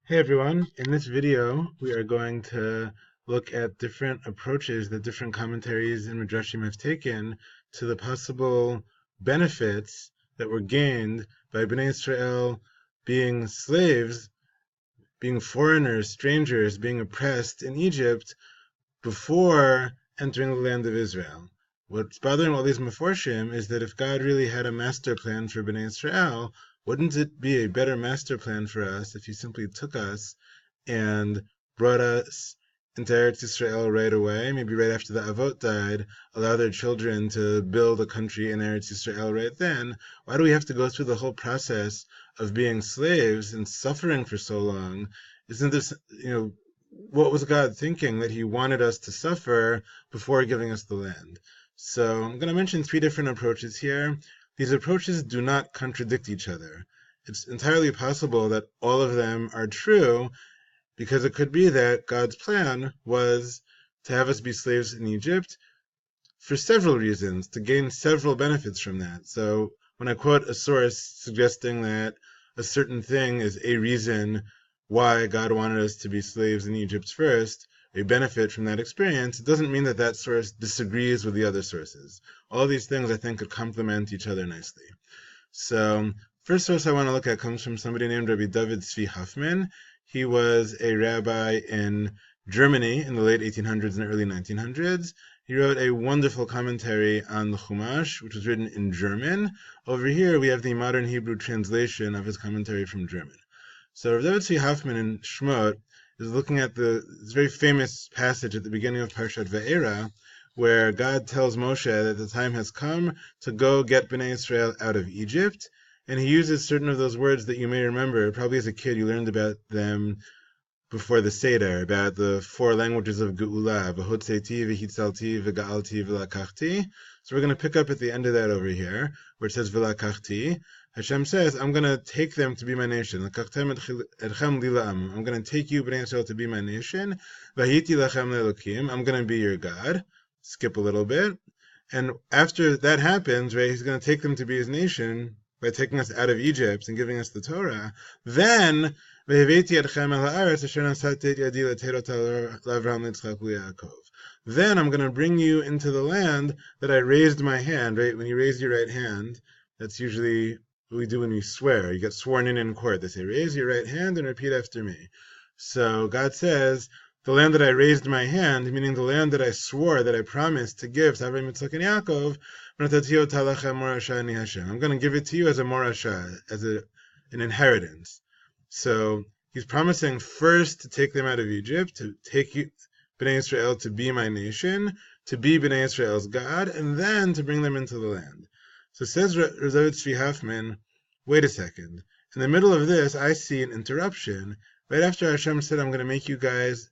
Hey everyone, in this video we are going to look at different approaches that different commentaries and midrashim have taken to the possible benefits that were gained by Bnei Yisrael being slaves, being foreigners, strangers, being oppressed in Egypt before entering the land of Israel. What's bothering all these Meforshim is that if God really had a master plan for Bnei Israel, wouldn't it be a better master plan for us if He simply took us and brought us into Eretz Yisrael right away, maybe right after the Avot died, allow their children to build a country in Eretz Yisrael right then? Why do we have to go through the whole process of being slaves and suffering for so long? Isn't this, what was God thinking that He wanted us to suffer before giving us the land? So I'm going to mention three different approaches here. These approaches do not contradict each other. It's entirely possible that all of them are true, because it could be that God's plan was to have us be slaves in Egypt for several reasons, to gain several benefits from that. So when I quote a source suggesting that a certain thing is a reason why God wanted us to be slaves in Egypt first, a benefit from that experience, it doesn't mean that that source disagrees with the other sources. All these things, I think, could complement each other nicely. So, first source I want to look at comes from somebody named Rabbi David Tzvi Hoffman. He was a rabbi in Germany in the late 1800s and early 1900s. He wrote a wonderful commentary on the Chumash, which was written in German. Over here, we have the modern Hebrew translation of his commentary from German. So, Rabbi David Tzvi Hoffman in Shmot is looking at this very famous passage at the beginning of Parshat Va'era, where God tells Moshe that the time has come to go get Bnei Yisrael out of Egypt, and he uses certain of those words that you may remember. Probably as a kid you learned about them before the Seder, about the four languages of Geula, V'hotzeti, V'hitzalti, V'ga'alti, V'lakachti. So we're going to pick up at the end of that over here, where it says V'lakachti. Hashem says, I'm going to take them to be my nation. I'm going to take you, Bnei Yisrael, to be my nation. V'hiti lachem le'elokim. I'm going to be your God. Skip a little bit. And after that happens, right, he's going to take them to be his nation by taking us out of Egypt and giving us the Torah. Then, then I'm going to bring you into the land that I raised my hand, right? When you raise your right hand, that's usually what we do when we swear. You get sworn in court. They say, raise your right hand and repeat after me. So God says, the land that I raised my hand, meaning the land that I swore, that I promised to give to Avraham, Yitzchak, and Yaakov, I'm going to give it to you as a morasha, as an inheritance. So he's promising first to take them out of Egypt, to take Bnei Yisrael to be my nation, to be Bnei Yisrael's God, and then to bring them into the land. So says Rabbi Tzvi Hoffman, wait a second. In the middle of this, I see an interruption. Right after Hashem said, I'm going to make you guys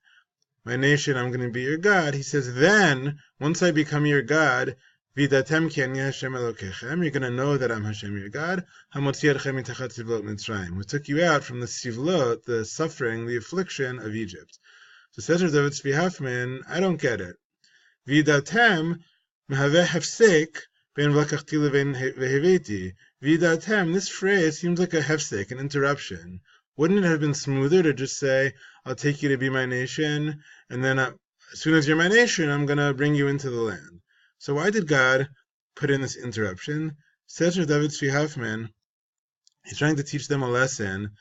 my nation, I'm going to be your God, he says, then, once I become your God, Vidatem ki ani Hashem Elokechem, you're going to know that I'm Hashem your God, Hamotzi etchem mitachat sivlot Mitzrayim, who took you out from the sivlot, the suffering, the affliction of Egypt. So says Rav David Tzvi Hoffman, I don't get it. Vidatem mehaveh hefsek ben v'lakachti leven veheveti. Vidatem, this phrase seems like a hefsek, an interruption. Wouldn't it have been smoother to just say, I'll take you to be my nation, and then as soon as you're my nation, I'm going to bring you into the land? So why did God put in this interruption? Says Rav David Tzvi Hoffman, he's trying to teach them a lesson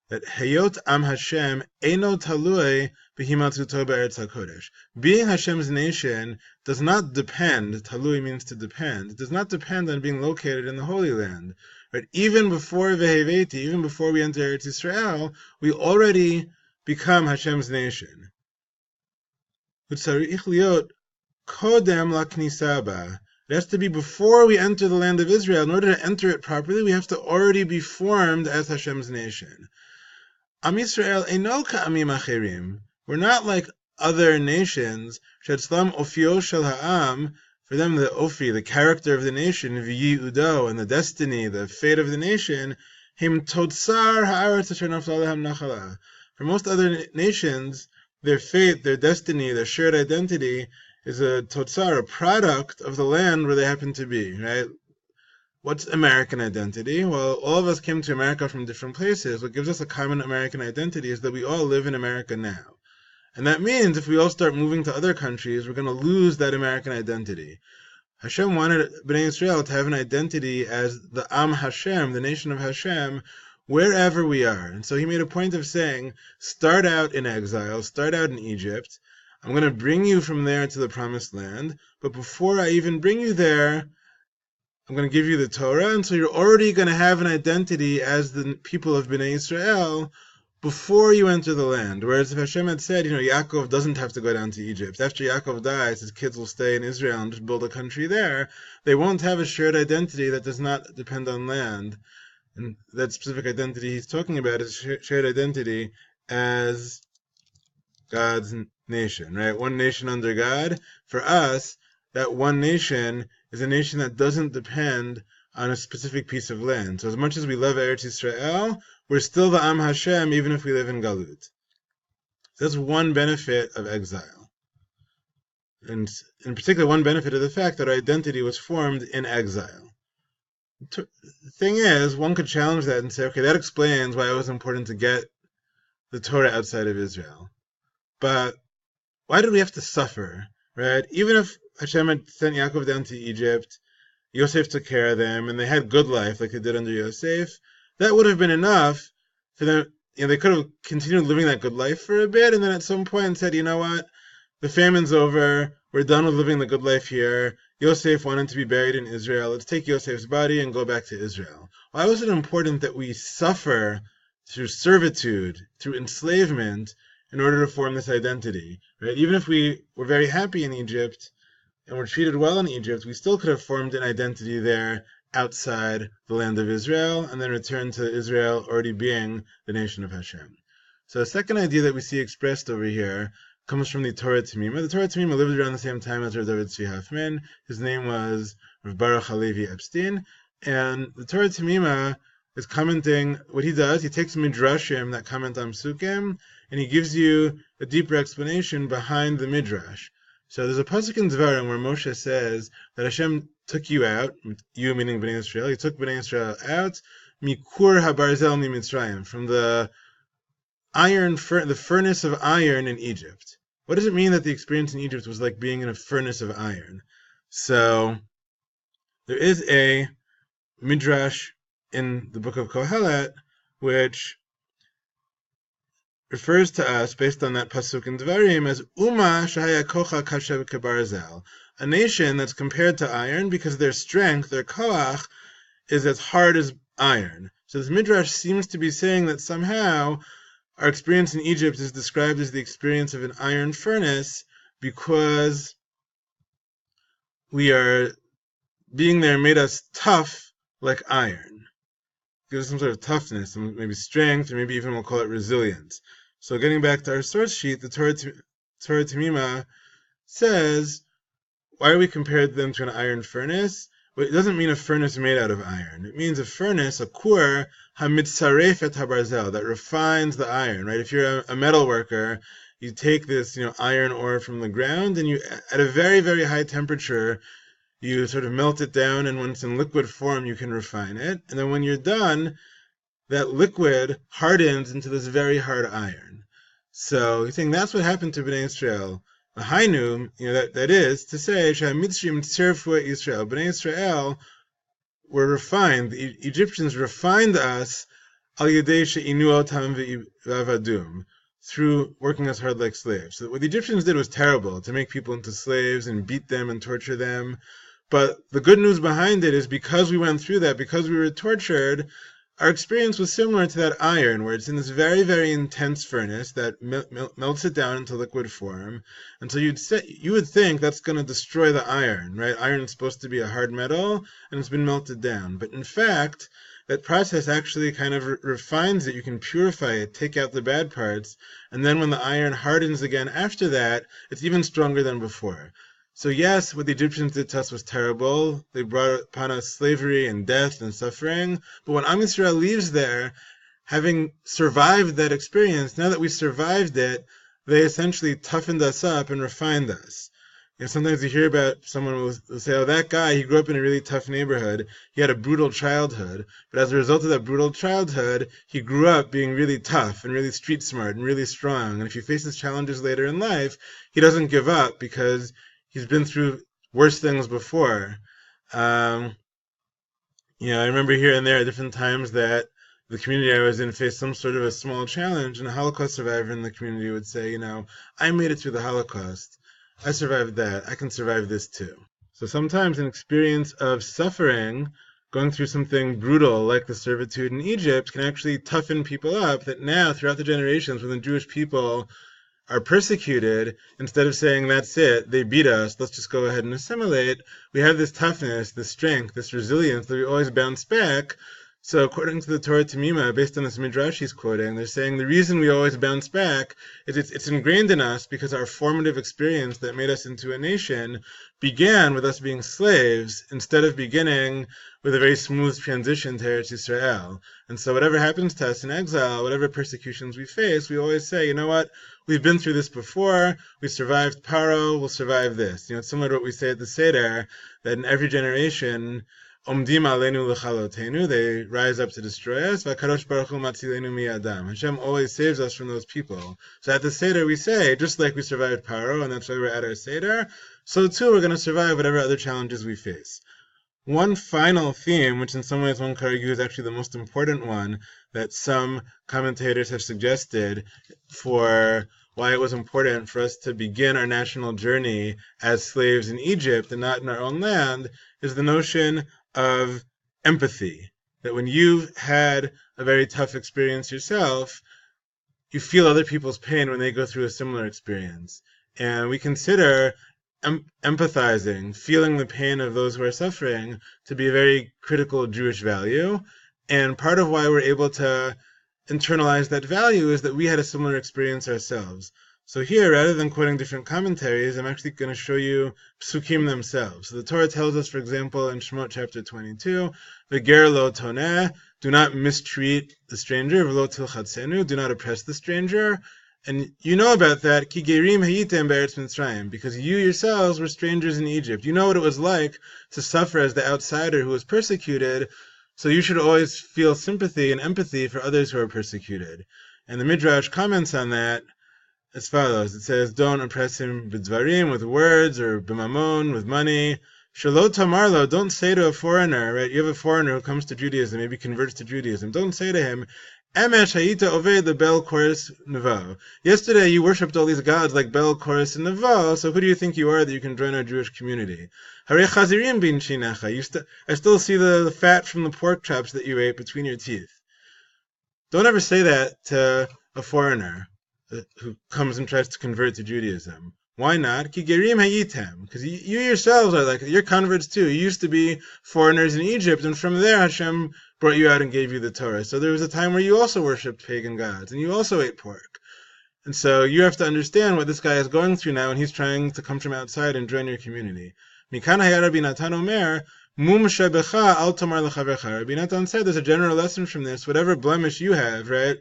that Hayot Am Hashem Eino Talui B'himatzuto Be'eretz HaKodesh. Being Hashem's nation does not depend, Talui means to depend, it does not depend on being located in the Holy Land. Right? Even before Veheveti, even before we enter Eretz Yisrael, we already become Hashem's nation. Utzarich liot kodem laknisa ba. It has to be before we enter the land of Israel. In order to enter it properly, we have to already be formed as Hashem's nation. Am Yisrael eino ka'amim acherim. We're not like other nations. Shetzlam ofio shel ha'am. For them, the ofi, the character of the nation, v'yi'udo, and the destiny, the fate of the nation, him totsar ha'aretz asher nafla lehem nachala. For most other nations, their fate, their destiny, their shared identity is a totsar, a product of the land where they happen to be, right? what's American identity? Well, all of us came to America from different places. What gives us a common American identity is that we all live in America now. And that means if we all start moving to other countries, we're going to lose that American identity. Hashem wanted Bnei Yisrael to have an identity as the Am Hashem, the nation of Hashem, wherever we are. And so he made a point of saying, start out in exile, start out in Egypt. I'm going to bring you from there to the promised land. But before I even bring you there, I'm going to give you the Torah. And so you're already going to have an identity as the people of Bnei Yisrael before you enter the land. Whereas if Hashem had said, Yaakov doesn't have to go down to Egypt. After Yaakov dies, his kids will stay in Israel and just build a country there. They won't have a shared identity that does not depend on land. And that specific identity he's talking about is shared identity as God's nation, right? One nation under God. For us, that one nation is a nation that doesn't depend on a specific piece of land. So as much as we love Eretz Yisrael, we're still the Am Hashem, even if we live in Galut. So that's one benefit of exile. And in particular, one benefit of the fact that our identity was formed in exile. The thing is, one could challenge that and say, okay, that explains why it was important to get the Torah outside of Israel. But why did we have to suffer, right? Even if Hashem had sent Yaakov down to Egypt, Yosef took care of them, and they had good life like they did under Yosef, that would have been enough for them. They could have continued living that good life for a bit, and then at some point said, you know what, the famine's over, we're done with living the good life here. Yosef wanted to be buried in Israel. Let's take Yosef's body and go back to Israel. Why was it important that we suffer through servitude, through enslavement, in order to form this identity? Right? Even if we were very happy in Egypt and were treated well in Egypt, we still could have formed an identity there outside the land of Israel, and then returned to Israel already being the nation of Hashem. So the second idea that we see expressed over here comes from the Torah Temimah. The Torah Temimah lived around the same time as Rav David Tzvi Hoffman. His name was Rav Baruch Halevi Epstein, and the Torah Temimah is commenting. What he does, he takes midrashim that comment on psukim, and he gives you a deeper explanation behind the midrash. So there's a pasuk in Dvarim where Moshe says that Hashem took you out, you meaning Bnei Yisrael, he took Bnei Yisrael out, mikur habarzel mi Mitzrayim, from the the furnace of iron in Egypt. What does it mean that the experience in Egypt was like being in a furnace of iron? So there is a midrash in the book of Kohelet which refers to us, based on that pasuk in Dvarim, as Uma shahaya kocha kashev kebarzel, a nation that's compared to iron because their strength, their koach, is as hard as iron. So this midrash seems to be saying that somehow our experience in Egypt is described as the experience of an iron furnace because we are being there made us tough like iron. Gives us some sort of toughness, some maybe strength, or maybe even we'll call it resilience. So getting back to our source sheet, the Torah Temimah says, why are we compared them to an iron furnace? Well, it doesn't mean a furnace made out of iron. It means a furnace, a kur, hamitzaref et habarzel, that refines the iron, right? If you're a metal worker, you take this, iron ore from the ground, and you, at a very, very high temperature, you sort of melt it down, and when it's in liquid form, you can refine it. And then when you're done, that liquid hardens into this very hard iron. So he's saying that's what happened to Bnei Yisrael. The Hainu, that is to say, Shamitzrim tzerfu Yisrael. Bnei Yisrael were refined. The Egyptians refined us al yedei she'inu otam v'avadum, through working us hard like slaves. So what the Egyptians did was terrible, to make people into slaves and beat them and torture them. But the good news behind it is because we went through that, because we were tortured, our experience was similar to that iron, where it's in this very, very intense furnace that melts it down into liquid form. And so you would think that's going to destroy the iron, right? Iron is supposed to be a hard metal, and it's been melted down. But in fact, that process actually kind of refines it. You can purify it, take out the bad parts, and then when the iron hardens again after that, it's even stronger than before. So yes, what the Egyptians did to us was terrible. They brought upon us slavery and death and suffering. But when Am Yisrael leaves there, having survived that experience, now that we survived it, they essentially toughened us up and refined us. Sometimes you hear about someone will say, oh, that guy, he grew up in a really tough neighborhood. He had a brutal childhood. But as a result of that brutal childhood, he grew up being really tough and really street smart and really strong. And if he faces challenges later in life, he doesn't give up because he's been through worse things before. I remember here and there at different times that the community I was in faced some sort of a small challenge, and a Holocaust survivor in the community would say, I made it through the Holocaust. I survived that. I can survive this too. So sometimes an experience of suffering, going through something brutal like the servitude in Egypt, can actually toughen people up, that now throughout the generations when the Jewish people are persecuted, instead of saying, that's it, they beat us, let's just go ahead and assimilate, we have this toughness, this strength, this resilience that we always bounce back. So according to the Torah Tamima, based on this Midrash he's quoting, they're saying the reason we always bounce back is it's ingrained in us because our formative experience that made us into a nation began with us being slaves instead of beginning with a very smooth transition to Eretz Yisrael. And so whatever happens to us in exile, whatever persecutions we face, we always say, you know what, we've been through this before, we survived Paro, we'll survive this. It's similar to what we say at the Seder, that in every generation, Omdim aleinu lechalotenu, they rise up to destroy us. V'akadosh baruch hu matzilenu miyadam. Hashem always saves us from those people. So at the Seder we say, just like we survived Paro, and that's why we're at our Seder, so too we're going to survive whatever other challenges we face. One final theme, which in some ways one could argue is actually the most important one, that some commentators have suggested for why it was important for us to begin our national journey as slaves in Egypt and not in our own land, is the notion of empathy. That when you've had a very tough experience yourself, you feel other people's pain when they go through a similar experience. And we consider empathizing, feeling the pain of those who are suffering, to be a very critical Jewish value. And part of why we're able to internalize that value is that we had a similar experience ourselves. So here, rather than quoting different commentaries, I'm actually going to show you psukim themselves. So the Torah tells us, for example, in Shemot chapter 22, V'ger lo toneh, do not mistreat the stranger, v'lo tilchatzenu, do not oppress the stranger. And you know about that, ki gerim hayitem be'eretz Mitzrayim, because you yourselves were strangers in Egypt. You know what it was like to suffer as the outsider who was persecuted, so you should always feel sympathy and empathy for others who are persecuted. And the Midrash comments on that as follows. It says, don't oppress him b'dvarim, with words, or b'mamon, with money. Shelo tamarlo, don't say to a foreigner, right? You have a foreigner who comes to Judaism, maybe converts to Judaism. Don't say to him, Emesh hayita oved the Bel, Chorus, Nevo. Yesterday you worshipped all these gods like Bel, Chorus, and Nevo, so who do you think you are that you can join our Jewish community? Harei chazirim bin shinecha. I still see the fat from the pork chops that you ate between your teeth. Don't ever say that to a foreigner who comes and tries to convert to Judaism. Why not? Ki gerim hayitem, because you yourselves are like, you're converts too. You used to be foreigners in Egypt, and from there Hashem brought you out and gave you the Torah. So there was a time where you also worshipped pagan gods, and you also ate pork. And so you have to understand what this guy is going through now, and he's trying to come from outside and join your community. Mikan hayar Rabbi Natan omer, mum shebecha al tomar lechavecha. Rabbi Natan said there's a general lesson from this. Whatever blemish you have, right?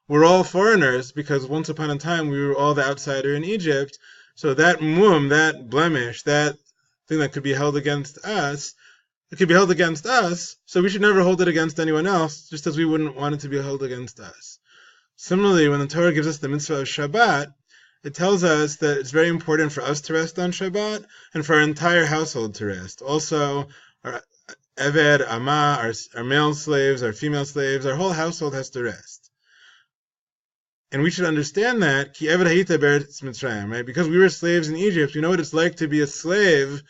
We're all foreigners, because once upon a time we were all the outsider in Egypt. So that mum, that blemish, that thing that could be held against us, it could be held against us, so we should never hold it against anyone else, just as we wouldn't want it to be held against us. Similarly, when the Torah gives us the mitzvah of Shabbat, it tells us that it's very important for us to rest on Shabbat, and for our entire household to rest. Also, our Eved, Ama, our male slaves, our female slaves, our whole household has to rest. And we should understand that, ki eved hayita be'eretz Mitzrayim, right? Because we were slaves in Egypt, we know what it's like to be a slave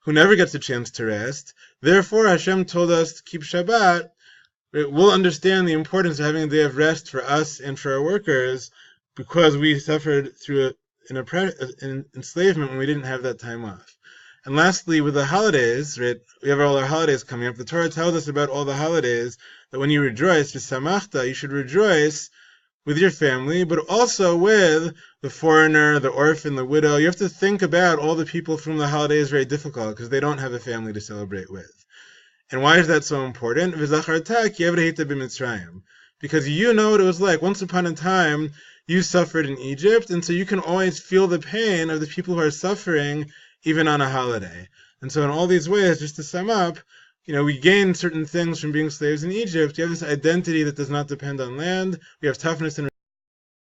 who never gets a chance to rest. Therefore, Hashem told us to keep Shabbat. We'll understand the importance of having a day of rest for us and for our workers, because we suffered through an enslavement when we didn't have that time off. And lastly, with the holidays, right? We have all our holidays coming up. The Torah tells us about all the holidays, that when you rejoice, v'samachta, you should rejoice with your family, but also with the foreigner, the orphan, the widow. You have to think about all the people from the holiday is very difficult, because they don't have a family to celebrate with. And why is that so important? Because you know what it was like. Once upon a time, you suffered in Egypt, and so you can always feel the pain of the people who are suffering even on a holiday. And so in all these ways, just to sum up, we gain certain things from being slaves in Egypt. We have this identity that does not depend on land. We have toughness and